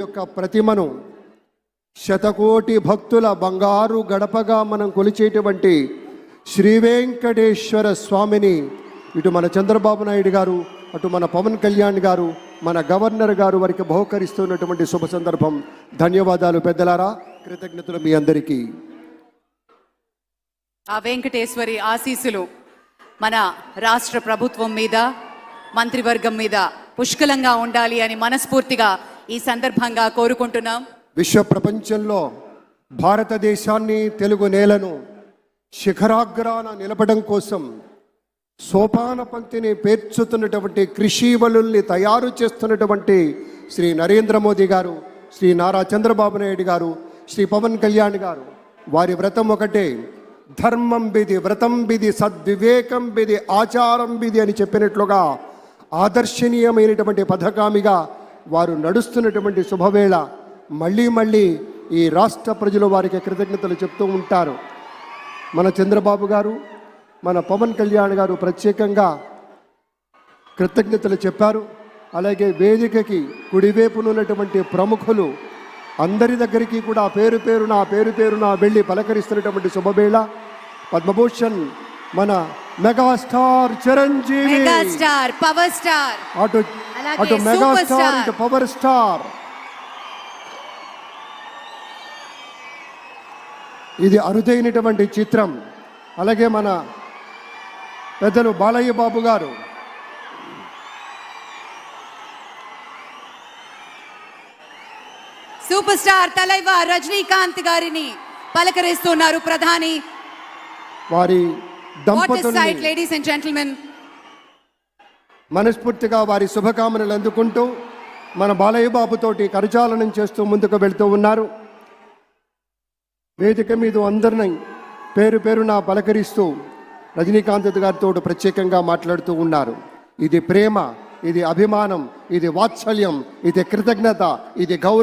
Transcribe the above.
యొక్క ప్రతిమను శతకోటి భక్తుల బంగారు గడపగా మనం కొలిచేటువంటి శ్రీ వెంకటేశ్వర స్వామిని ఇటు మన చంద్రబాబు నాయుడు గారు, అటు మన పవన్ కళ్యాణ్ గారు, మన గవర్నర్ గారు వారికి బహుకరిస్తున్నటువంటి శుభ సందర్భం. ధన్యవాదాలు పెద్దలారా, కృతజ్ఞతలు మీ అందరికీ. ఆ వెంకటేశ్వరి ఆశీస్సులు మన రాష్ట్ర ప్రభుత్వం మీద, మంత్రివర్గం మీద పుష్కలంగా ఉండాలి అని మనస్ఫూర్తిగా ఈ సందర్భంగా కోరుకుంటున్నాం. విశ్వ ప్రపంచంలో భారతదేశాన్ని, తెలుగు నేలను శిఖరాగ్రాన నిలపడం కోసం సోపాన పంక్తిని పేర్చుతున్నటువంటి కృషివలుల్ని తయారు చేస్తున్నటువంటి శ్రీ నరేంద్ర మోదీ గారు, శ్రీ నారా చంద్రబాబు నాయుడు గారు, శ్రీ పవన్ కళ్యాణ్ గారు, వారి వ్రతం ఒకటే, ధర్మం బిది, వ్రతం బిది, సద్వివేకం బిది, ఆచారం బిది అని చెప్పినట్లుగా ఆదర్శనీయమైనటువంటి పథకామిగా వారు నడుస్తున్నటువంటి శుభవేళ. మళ్ళీ మళ్ళీ ఈ రాష్ట్ర ప్రజలు వారికి కృతజ్ఞతలు చెప్తూ ఉంటారు. మన చంద్రబాబు గారు, మన పవన్ కళ్యాణ్ గారు ప్రత్యేకంగా కృతజ్ఞతలు చెప్పారు. అలాగే వేదికకి కుడివైపునున్నటువంటి ప్రముఖులు అందరి దగ్గరికి కూడా పేరు పేరున వెళ్ళి పలకరిస్తున్నటువంటి శుభవేళ. పద్మభూషణ్ మన megastar Chiranjeevi, megastar power star, అటు మెగాస్టార్, ఇటు పవర్ స్టార్. ఇది అరుదైనటువంటి చిత్రం. అలాగే మన పెద్దలు బాలయ్య బాబు గారు, సూపర్ స్టార్ తలైవా రజనీకాంత్ గారిని పలకరిస్తున్నారు ప్రధాని. వారి దంపతుల్ని లేడీస్ అండ్ జెంటిల్మెన్ మనస్ఫూర్తిగా వారి శుభకామనలు అందుకుంటూ మన బాలయ్య బాబుతోటి కరచాలనం చేస్తూ ముందుకు వెళ్తూ ఉన్నారు. వేదిక మీద అందరినీ పేరున పలకరిస్తూ రజనీకాంత్ గారితో ప్రత్యేకంగా మాట్లాడుతూ ఉన్నారు. ఇది ప్రేమ, ఇది అభిమానం, ఇది వాత్సల్యం, ఇది కృతజ్ఞత, ఇది గౌరవం.